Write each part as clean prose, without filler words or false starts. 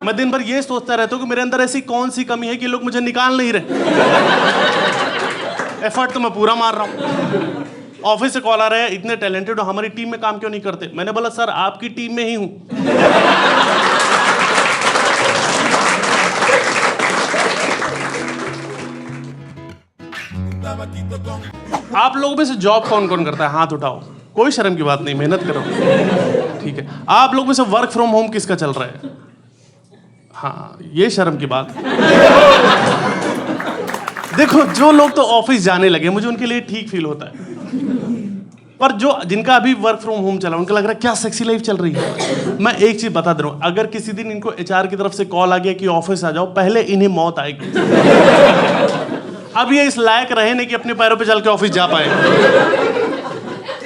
मैं दिन भर ये सोचता रहता हूँ कि मेरे अंदर ऐसी कौन सी कमी है कि लोग मुझे निकाल नहीं रहे। एफर्ट तो मैं पूरा मार रहा हूँ। ऑफिस से कॉल आ रहा है, इतने टैलेंटेड हो, हमारी टीम में काम क्यों नहीं करते? मैंने बोला सर आपकी टीम में ही हूं। आप लोगों में से जॉब कौन कौन करता है? हाथ उठाओ। कोई शर्म की बात नहीं, मेहनत करो। ठीक है। आप लोगों में से वर्क फ्रॉम होम किसका चल रहा है? हाँ, ये शर्म की बात। देखो, जो लोग तो ऑफिस जाने लगे, मुझे उनके लिए ठीक फील होता है, पर जो जिनका अभी वर्क फ्रॉम होम चला, उनका लग रहा है क्या सेक्सी लाइफ चल रही है। मैं एक चीज बता दे रहा हूं, अगर किसी दिन इनको एचआर की तरफ से कॉल आ गया कि ऑफिस आ जाओ, पहले इन्हें मौत आएगी। अब ये इस लायक रहे नहीं कि अपने पैरों पे चल के ऑफिस जा पाए।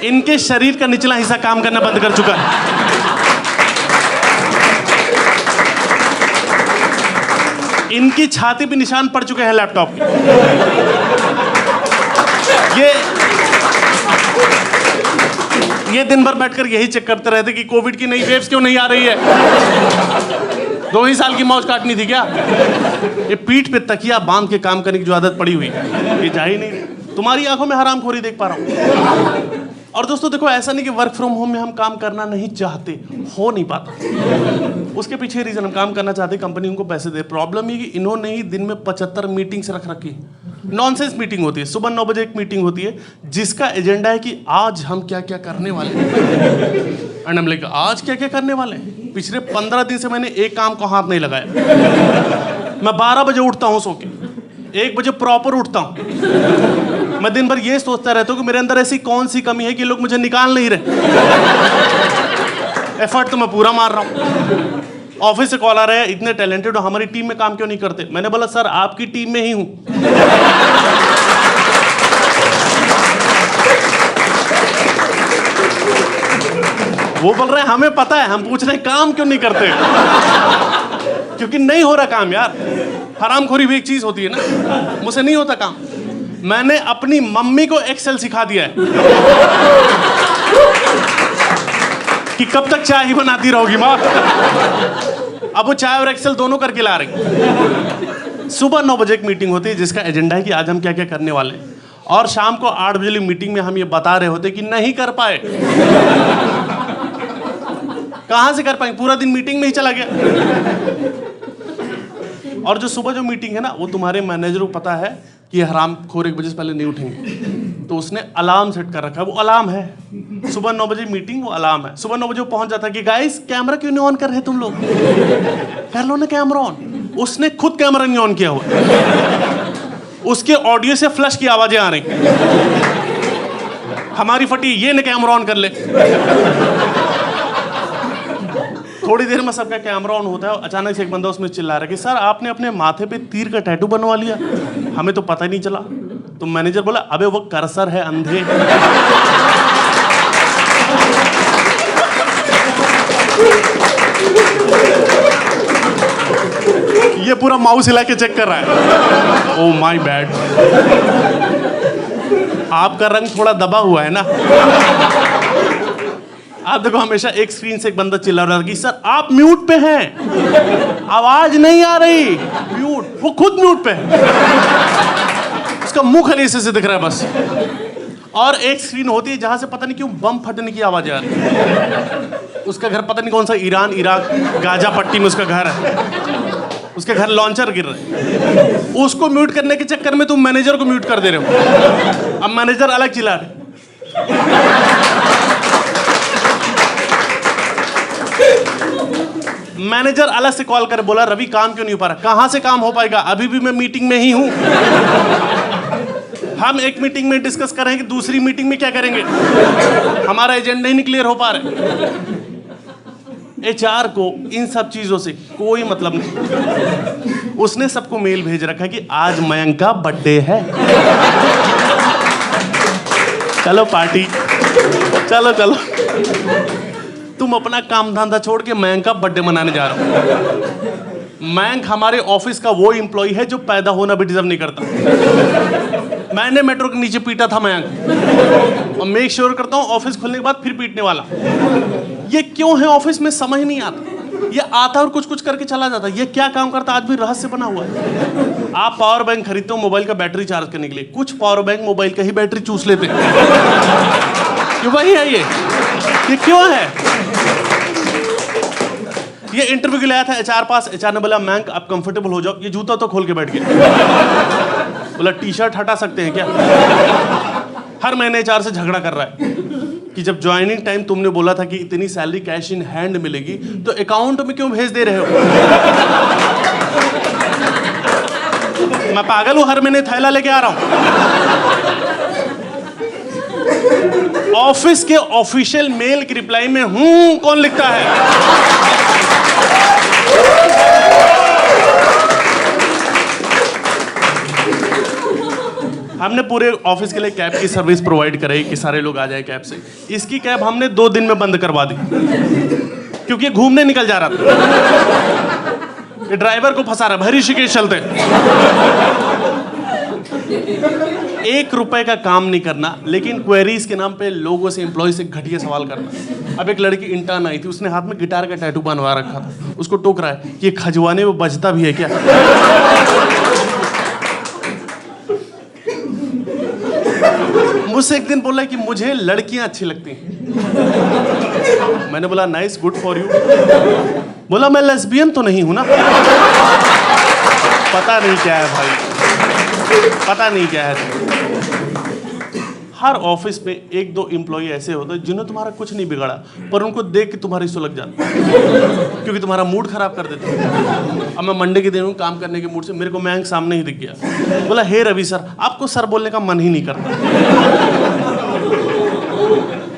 इनके शरीर का निचला हिस्सा काम करना बंद कर चुका है। इनकी छाती पे निशान पड़ चुके हैं लैपटॉप के। ये दिन भर बैठकर यही चेक करते रहते कि कोविड की नई वेव्स क्यों नहीं आ रही है। 2 ही साल की मौज काटनी थी क्या? ये पीठ पे तकिया बांध के काम करने की जो आदत पड़ी हुई है, ये जा ही नहीं। तुम्हारी आंखों में हरामखोरी देख पा रहा हूं। और दोस्तों देखो, ऐसा नहीं कि वर्क फ्रॉम होम में हम काम करना नहीं चाहते, हो नहीं पाता। उसके पीछे रीजन, हम काम करना चाहते, कंपनी उनको पैसे दे। प्रॉब्लम ये कि इन्होंने ही दिन में 75 मीटिंग्स रख रखी। नॉनसेंस मीटिंग होती है। सुबह 9 बजे एक मीटिंग होती है जिसका एजेंडा है कि आज हम क्या क्या करने वाले हैं। एंड हम लाइक, आज क्या क्या करने वाले हैं? पिछले 15 दिन से मैंने एक काम को हाथ नहीं लगाया। मैं 12 बजे उठता हूँ सो के, 1 बजे प्रॉपर उठता हूँ। मैं दिन भर ये सोचता रहता हूँ कि मेरे अंदर ऐसी कौन सी कमी है कि लोग मुझे निकाल नहीं रहे। एफर्ट तो मैं पूरा मार रहा हूँ। ऑफिस से कॉल आ रहा है, इतने टैलेंटेड हो, हमारी टीम में काम क्यों नहीं करते? मैंने बोला सर आपकी टीम में ही हूं। वो बोल रहे हैं हमें पता है, हम पूछ रहे हैं काम क्यों नहीं करते? क्योंकि नहीं हो रहा काम यार। हरामखोरी भी एक चीज होती है ना, मुझसे नहीं होता काम। मैंने अपनी मम्मी को एक्सेल सिखा दिया है कि कब तक चाय ही बनाती रहोगी माँ। अब वो चाय और एक्सेल दोनों करके ला रही। सुबह 9 बजे एक मीटिंग होती है जिसका एजेंडा है कि आज हम क्या क्या करने वाले हैं, और शाम को 8 बजे मीटिंग में हम ये बता रहे होते कि नहीं कर पाए। कहां से कर पाएंगे? पूरा दिन मीटिंग में ही चला गया। और जो सुबह जो मीटिंग है ना, वो तुम्हारे मैनेजर को पता है कि हरामखोर 1 बजे से पहले नहीं उठेंगे, तो उसने अलार्म सेट कर रखा है। वो अलार्म है, सुबह 9 बजे मीटिंग, वो अलार्म है। सुबह 9 बजे वो पहुंच जाता है कि गाइस कैमरा क्यों नहीं ऑन कर रहे तुम लोग? कर लो ना कैमरा ऑन। उसने खुद कैमरा नहीं ऑन किया हुआ। उसके ऑडियो से फ्लश की आवाजें आ रही। हमारी फटी, ये ने कैमरा ऑन कर ले। थोड़ी देर में सबका कैमरा ऑन होता है, अचानक से एक बंदा उसमें चिल्ला रहा है कि सर आपने अपने माथे पे तीर का टैटू बनवा लिया, हमें तो पता ही नहीं चला। तो मैनेजर बोला अबे वो कर्सर है अंधे। ये पूरा माउस हिला के चेक कर रहा है। Oh my bad. आपका रंग थोड़ा दबा हुआ है ना। आप देखो, हमेशा एक स्क्रीन से एक बंदा चिल्ला रहा है कि सर आप म्यूट पे हैं, आवाज नहीं आ रही। म्यूट, वो खुद म्यूट पे है, उसका मुंह खाली ऐसे दिख रहा है बस। और एक स्क्रीन होती है जहां से पता नहीं क्यों बम फटने की आवाज आ रही है। उसका घर पता नहीं कौन सा ईरान, इराक, गाजा पट्टी में उसका घर है। उसके घर लॉन्चर गिर रहे हैं। उसको म्यूट करने के चक्कर में तुम मैनेजर को म्यूट कर दे रहे हो। अब मैनेजर अलग चिल्ला रहे। मैनेजर अलग से कॉल कर बोला रवि काम क्यों नहीं हो पा रहा? कहां से काम हो पाएगा, अभी भी मैं मीटिंग में ही हूं। हम एक मीटिंग में डिस्कस कर रहे हैं कि दूसरी मीटिंग में क्या करेंगे। हमारा एजेंडा ही नहीं क्लियर हो पा रहा। एचआर को इन सब चीजों से कोई मतलब नहीं। उसने सबको मेल भेज रखा है कि आज मयंक का बर्थडे है, चलो पार्टी, चलो चलो। तुम अपना काम धंधा छोड़ के मयंक का बर्थडे मनाने जा रहे हो। मयंक हमारे ऑफिस का वो एम्प्लॉय है जो पैदा होना भी डिजर्व नहीं करता। मैंने मेट्रो के नीचे पीटा था मयंक, और मेक श्योर करता हूँ ऑफिस खुलने के बाद फिर पीटने वाला। ये क्यों है ऑफिस में समझ नहीं आता। ये आता और कुछ कुछ करके चला जाता। ये क्या काम करता आज भी रहस्य बना हुआ है। आप पावर बैंक खरीदते हो मोबाइल का बैटरी चार्ज करने के लिए, कुछ पावर बैंक मोबाइल का ही बैटरी चूस लेते हैं। क्यों वही है ये क्यों है? ये इंटरव्यू के लिए आया था एचआर पास, एचआर ने बोला मैंक आप कंफर्टेबल हो जाओ, ये जूता तो खोल के बैठ गया। बोला टी शर्ट हटा सकते हैं क्या? हर महीने एचआर से झगड़ा कर रहा है कि जब ज्वाइनिंग टाइम तुमने बोला था कि इतनी सैलरी कैश इन हैंड मिलेगी तो अकाउंट में क्यों भेज दे रहे हो? मैं पागल हूं, हर महीने थैला लेके आ रहा हूं। ऑफिस के ऑफिशियल मेल की रिप्लाई में हूं कौन लिखता है? हमने पूरे ऑफिस के लिए कैब की सर्विस प्रोवाइड कराई कि सारे लोग आ जाए कैब से। इसकी कैब हमने 2 दिन में बंद करवा दी क्योंकि ये घूमने निकल जा रहा था। ये ड्राइवर को फंसा रहा है, ऋषिकेश चलते। 1 रुपए का काम नहीं करना, लेकिन क्वेरीज के नाम पे लोगों से, एम्प्लॉय से घटिया सवाल करना। अब एक लड़की इंटर्न आई थी, उसने हाथ में गिटार का टैटू बनवा रखा था। उसको टोक रहा है कि खजवाने में बजता भी है क्या? मुझसे एक दिन बोला कि मुझे लड़कियां अच्छी लगती हैं। मैंने बोला नाइस, गुड फॉर यू। बोला मैं लेस्बियन तो नहीं हूं ना? पता नहीं क्या है भाई, पता नहीं क्या है। हर ऑफिस में 1-2 एम्प्लॉय ऐसे होते हैं जिन्होंने तुम्हारा कुछ नहीं बिगाड़ा, पर उनको देख के तुम्हारी सुलग जाती है क्योंकि तुम्हारा मूड खराब कर देते हैं। अब मैं मंडे के दिन हूँ काम करने के मूड से, मेरे को मैंक सामने ही दिख गया। बोला हे रवि सर, आपको सर बोलने का मन ही नहीं करता।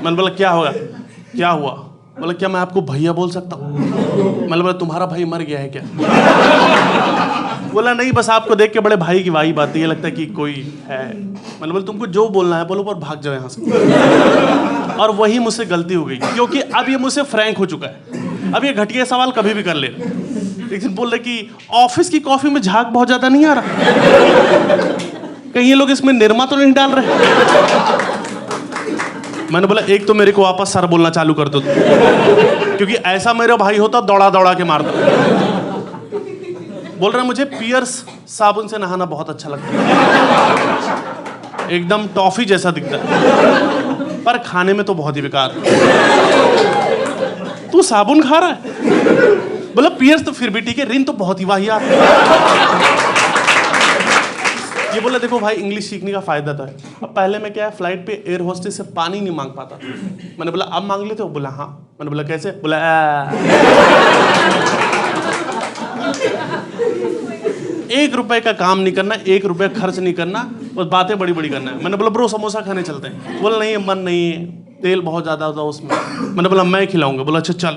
मैंने बोला क्या होगा, क्या हुआ? बोला क्या मैं आपको भैया बोल सकता हूँ? मैंने बोला तुम्हारा भाई मर गया है क्या? बोला नहीं, बस आपको देख के बड़े भाई की वाइब आती है, लगता है कि कोई है। मैंने बोला तुमको जो बोलना है बोलो, पर भाग जाओ यहाँ से। और वही मुझसे गलती हो गई क्योंकि अब ये मुझसे फ्रैंक हो चुका है। अब ये घटिया सवाल कभी भी कर ले। एक दिन बोल रहे कि ऑफिस की कॉफी में झाग बहुत ज्यादा नहीं आ रहा, कहीं ये लोग इसमें निरमा तो नहीं डाल रहे? मैंने बोला एक तो मेरे को वापस सर बोलना चालू कर दो, क्योंकि ऐसा मेरा भाई होता दौड़ा दौड़ा के मारता। बोल रहा है मुझे पियर्स साबुन से नहाना बहुत अच्छा लगता है, एकदम टॉफी जैसा दिखता है, पर खाने में तो बहुत ही बेकार। तू साबुन खा रहा है? बोला पियर्स तो फिर भी ठीक है, रिन तो बहुत ही वाहियात है। ये बोला देखो भाई इंग्लिश सीखने का फायदा था। अब पहले मैं क्या है, फ्लाइट पे एयर होस्टेस से पानी नहीं मांग पाता। मैंने बोला अब मांग लेते हो? बोला हाँ। मैंने बोला कैसे? बोला 1 रुपए का काम नहीं करना, 1 रुपया खर्च नहीं करना, बस बातें बड़ी बड़ी करना है। मैंने बोला ब्रो समोसा खाने चलते हैं। बोला नहीं मन नहीं है, तेल बहुत ज्यादा होता उसमें। मैंने बोला मैं खिलाऊंगा। बोला अच्छा चल।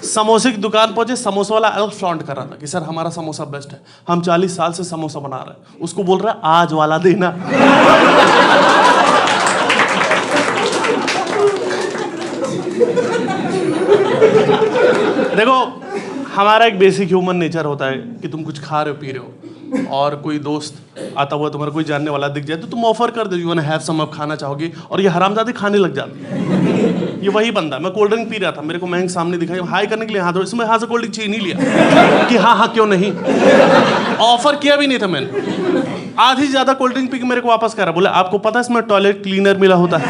समोसे की दुकान पहुंचे, समोसा वाला अलग फ्लॉन्ट कर रहा था कि सर हमारा समोसा बेस्ट है, हम 40 साल से समोसा बना रहे हैं। उसको बोल रहा है आज वाला देना। देखो हमारा एक बेसिक ह्यूमन नेचर होता है कि तुम कुछ खा रहे हो पी रहे हो और कोई दोस्त आता हुआ तुम्हारा कोई जानने वाला दिख जाए तो तुम ऑफर कर दो, you want to have some, आप खाना चाहोगे, और ये हरामजादे खाने लग जाते। ये वही बंदा, मैं कोल्ड ड्रिंक पी रहा था, मेरे को महंग सामने दिखाई, हाई करने के लिए हाथ, इसमें हाथ से कोल्ड ड्रिंक चाहिए नहीं लिया कि हाँ हाँ क्यों नहीं, ऑफर किया भी नहीं था मैंने। आधी ज्यादा कोल्ड ड्रिंक पी के मेरे को वापस करा, बोले आपको पता है इसमें टॉयलेट क्लीनर मिला होता है?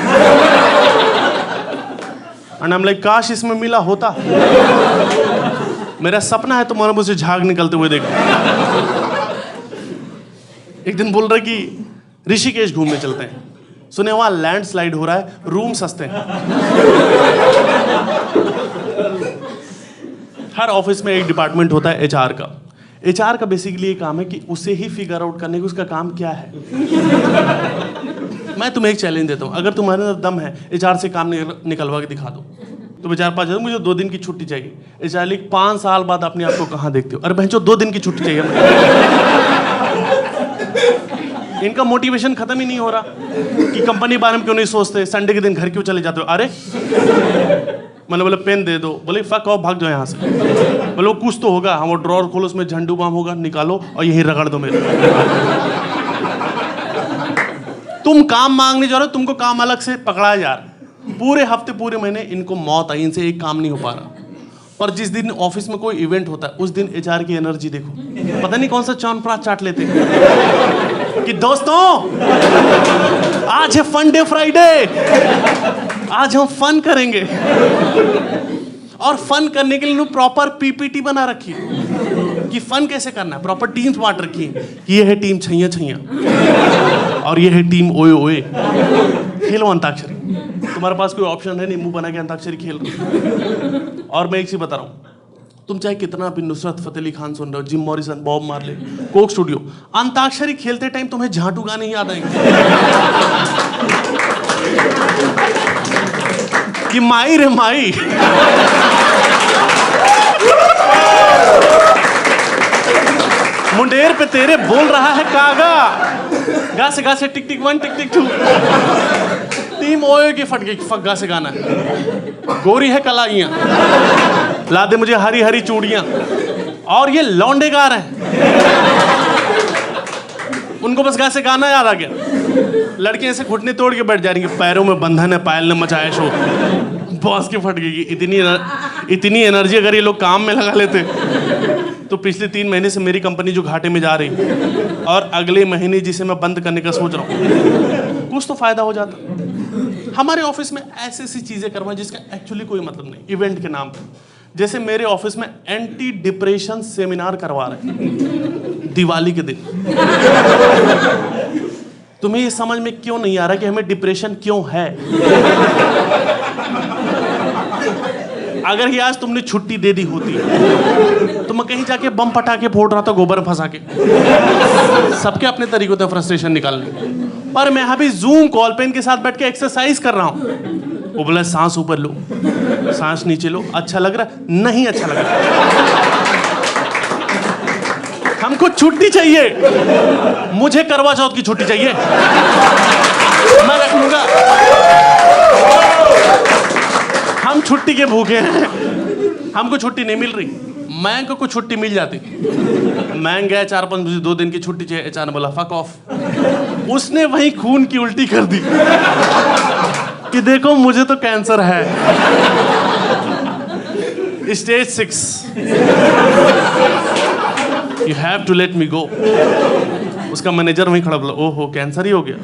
एंड आई एम लाइक काश इसमें मिला होता। मेरा सपना है तुम्हारे मुझसे झाग निकलते हुए देखो। एक दिन बोल रहे कि ऋषिकेश घूमने चलते हैं, सुने वहां लैंडस्लाइड हो रहा है, रूम सस्ते हैं। हर ऑफिस में एक डिपार्टमेंट होता है एचआर का। एचआर का बेसिकली ये काम है कि उसे ही फिगर आउट करने की उसका काम क्या है। मैं तुम्हें एक चैलेंज देता हूं, अगर तुम्हारे अंदर दम है एचआर से काम निकलवा के दिखा दो। तो बेचार पास जाओ, मुझे 2 दिन की छुट्टी चाहिए। एचआर लिख 5 साल बाद अपने आप को कहां देखते हो? अरे बहनचोद 2 दिन की छुट्टी चाहिए। इनका मोटिवेशन खत्म ही नहीं हो रहा कि कंपनी बारे में क्यों नहीं सोचते, संडे के दिन घर क्यों चले जाते हो? अरे मैंने बोला पेन दे दो, बोले फक ऑफ भाग जाओ यहाँ से। बोले वो कुछ तो होगा, हम वो ड्रॉर खोलो उसमें झंडू बाम होगा, निकालो और यही रगड़ दो मेरे। तुम काम मांगने जा रहे हो, तुमको काम अलग से पकड़ाया जा रहा है। पूरे हफ्ते पूरे महीने इनको मौत आई, इनसे एक काम नहीं हो पा रहा। पर जिस दिन ऑफिस में कोई इवेंट होता है उस दिन एचआर की एनर्जी देखो, पता नहीं कौन सा च्यवनप्राश चाट लेते हैं कि दोस्तों आज है फन डे फ्राइडे, आज हम फन करेंगे। और फन करने के लिए प्रॉपर पीपीटी बना रखी है कि फन कैसे करना है, प्रॉपर टीम्स बांट रखी है कि ये है टीम छैया छैया और ये है टीम ओए ओए। खेलो अंताक्षरी, तुम्हारे पास कोई ऑप्शन है नहीं, मुंह बना के अंताक्षरी खेल रहे। और मैं एक चीज बता रहा हूँ, तुम चाहे कितना भी नुसरत फतेह अली खान सुन रहे हो, Jim Morrison, Bob Marley, Coke Studio, antakshari खेलते टाइम तुम्हें झांटू गाने याद आएंगे कि माई रे माई। मुंडेर पे तेरे बोल रहा है कागा, गा से टिक टिक 1 टिक टिक 2। टीम ओए की फट गई, फग्गा से गाना है। गोरी है कलाइयां, ला दे मुझे हरी हरी चूड़ियां। और ये लौंडे गा रहे हैं, उनको बस गा से गाना याद आ गया। लड़के ऐसे घुटने तोड़ के बैठ जा रही हैं, पैरों में बंधन है, पायल ने मचाया शोर। बॉस की फट गई। इतनी एनर्जी अगर ये लोग काम में लगा लेते तो पिछले 3 महीने से मेरी कंपनी जो घाटे में जा रही और अगले महीने जिसे मैं बंद करने का सोच रहा हूँ, कुछ तो फायदा हो जाता। हमारे ऑफिस में ऐसी ऐसी चीजें करवाएं जिसका एक्चुअली कोई मतलब नहीं, इवेंट के नाम पर। जैसे मेरे ऑफिस में एंटी डिप्रेशन सेमिनार करवा रहे हैं दिवाली के दिन। तुम्हें ये समझ में क्यों नहीं आ रहा कि हमें डिप्रेशन क्यों है? अगर ये आज तुमने छुट्टी दे दी होती तो मैं कहीं जाके बम पटाके फोड़ रहा था, गोबर फंसा के। सबके अपने तरीके होते हैं फ्रस्ट्रेशन निकालने, पर मैं अभी जूम कॉल पे इनके साथ बैठ के एक्सरसाइज कर रहा हूं। वो बोला सांस ऊपर लो, सांस नीचे लो। अच्छा लग रहा? नहीं अच्छा लग रहा। हमको छुट्टी चाहिए, मुझे करवा चौथ की छुट्टी चाहिए, मैं रख लूंगा। हम छुट्टी के भूखे हैं, हमको छुट्टी नहीं मिल रही। मैंग को छुट्टी मिल जाती, मैंग गया 4-5 बजे, 2 दिन की छुट्टी चाहिए। अचानक बोला फक ऑफ। उसने वहीं खून की उल्टी कर दी कि देखो मुझे तो कैंसर है, stage 6, you have to let me go. उसका मैनेजर वहीं खड़ा बोला ओहो कैंसर ही हो गया,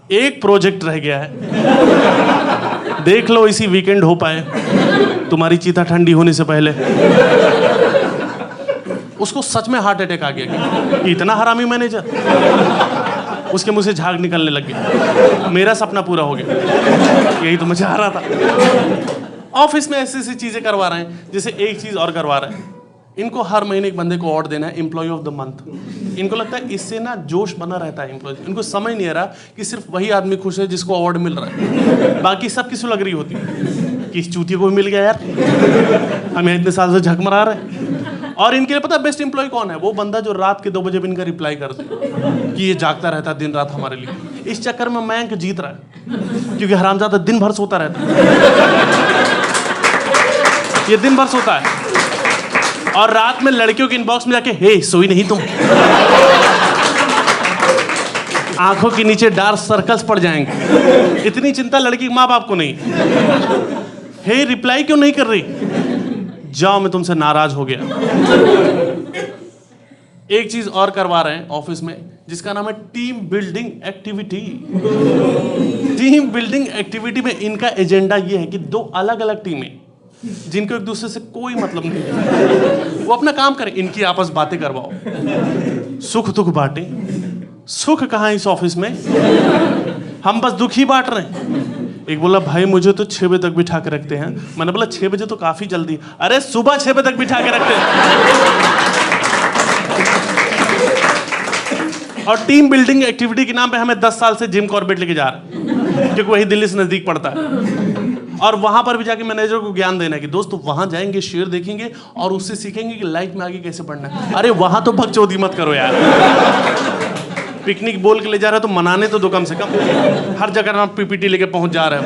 एक प्रोजेक्ट रह गया है, देख लो इसी वीकेंड हो पाए, तुम्हारी चीता ठंडी होने से पहले। उसको सच में हार्ट अटैक आ गया कि इतना हरामी मैनेजर। उसके मुंह से झाग निकलने लग गया। मेरा सपना पूरा हो गया, यही तो मैं चाह रहा था। ऑफिस में ऐसी ऐसी चीजें करवा रहे हैं। जैसे एक चीज और करवा रहे हैं, इनको हर महीने एक बंदे को अवार्ड देना है, एम्प्लॉय ऑफ द मंथ। इनको लगता है इससे ना जोश बना रहता है एम्प्लॉय। इनको समझ नहीं आ रहा कि सिर्फ वही आदमी खुश है जिसको अवार्ड मिल रहा है, बाकी सब किसको लग रही होती है कि इस चूतिए को भी मिल गया यार, हम इतने साल से झक मरा रहे हैं। और इनके लिए पता है बेस्ट एम्प्लॉय कौन है? वो बंदा जो रात के 2 बजे भी इनका रिप्लाई कर दे कि ये जागता रहता है दिन रात हमारे लिए। इस चक्कर में मैंक जीत रहा है, क्योंकि हरामजादा दिन भर सोता रहता है। ये दिन भर सोता है और रात में लड़कियों के इनबॉक्स में जाके हे सोई नहीं तुम, आंखों के नीचे डार्क सर्कल्स पड़ जाएंगे। इतनी चिंता लड़की के माँ बाप को नहीं। हे रिप्लाई क्यों नहीं कर रही? जाओ मैं तुमसे नाराज हो गया। एक चीज और करवा रहे हैं ऑफिस में जिसका नाम है team building activity. Team building activity में इनका एजेंडा ये है कि 2 अलग अलग टीमें जिनको एक दूसरे से कोई मतलब नहीं है, वो अपना काम करें, इनकी आपस बातें करवाओ, सुख दुख बांटे। सुख कहाँ इस ऑफिस में? हम बस दुख ही बांट रहे हैं। एक बोला भाई मुझे तो 6 बजे तक बिठा के रखते हैं। मैंने बोला 6 बजे तो काफी जल्दी। अरे सुबह 6 बजे तक बिठा के रखते हैं। और टीम बिल्डिंग एक्टिविटी के नाम पे हमें 10 साल से जिम कॉर्बेट लेके जा रहे हैं, क्योंकि वही दिल्ली से नजदीक पड़ता है। और वहां पर भी जाके मैनेजर को ज्ञान देना है कि दोस्तों वहां जाएंगे, शेर देखेंगे और उससे सीखेंगे कि लाइफ में आगे कैसे बढ़ना है। अरे वहां तो बकचोदी मत करो यार। पिकनिक बोल के ले जा रहे हो तो मनाने तो दो कम से कम। हर जगह आप पीपीटी लेके पहुंच जा रहे हो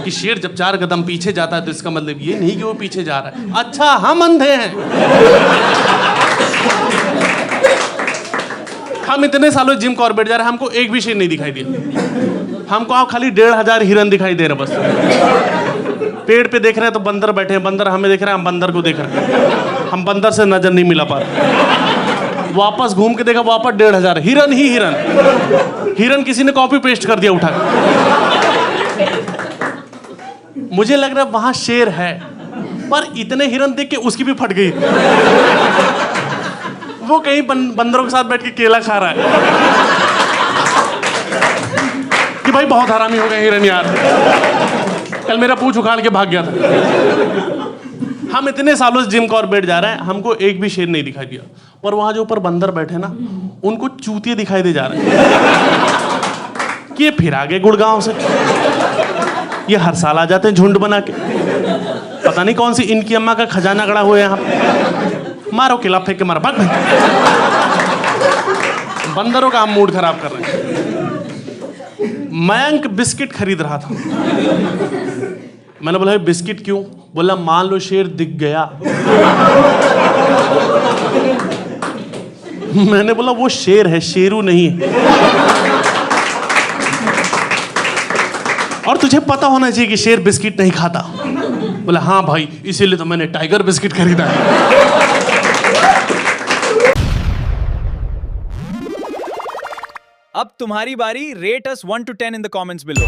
कि शेर जब 4 कदम पीछे जाता है तो इसका मतलब ये नहीं कि वो पीछे जा रहा है। अच्छा हम अंधे हैं? हम इतने सालों जिम कॉर्बेट जा रहे हैं, हमको एक भी शेर नहीं दिखाई दिया। हमको आप खाली 1500 हिरन दिखाई दे रहे बस। पेड़ पे देख रहे हैं तो बंदर बैठे हैं, बंदर हमें देख रहे हैं, हम बंदर को देख रहे हैं, हम बंदर से नजर नहीं मिला पा रहे। वापस घूम के देखा, वापस 1500 हिरन ही हिरन। हिरन किसी ने कॉपी पेस्ट कर दिया उठा के। मुझे लग रहा है वहां शेर है, पर इतने हिरन देख के उसकी भी फट गई। वो कहीं बंदरों के साथ बैठ के केला खा रहा है कि भाई बहुत हरामी हो गए हिरन यार, कल मेरा पूंछ उखाड़ के भाग गया था। हम इतने सालों से जिम कॉर्बेट जा रहे हैं, हमको एक भी शेर नहीं दिखाई दिया, पर वहां जो ऊपर बंदर बैठे ना, उनको चूतिए दिखाई दे जा रहे हैं कि ये फिर आ गए गुड़गांव से, ये हर साल आ जाते हैं झुंड बना के, पता नहीं कौन सी इनकी अम्मा का खजाना गड़ा हुआ है यहाँ पे, मारो किला फेंक के मारो, भाग भाग। बंदरों का हम मूड खराब कर रहे हैं। मयंक बिस्किट खरीद रहा था, मैंने बोला बिस्किट क्यों? बोला मान लो शेर दिख गया। मैंने बोला वो शेर है, शेरू नहीं है, और तुझे पता होना चाहिए कि शेर बिस्किट नहीं खाता। बोला हाँ भाई, इसीलिए तो मैंने टाइगर बिस्किट खरीदा है। अब तुम्हारी बारी। Rate us 1 to 10 in the comments below.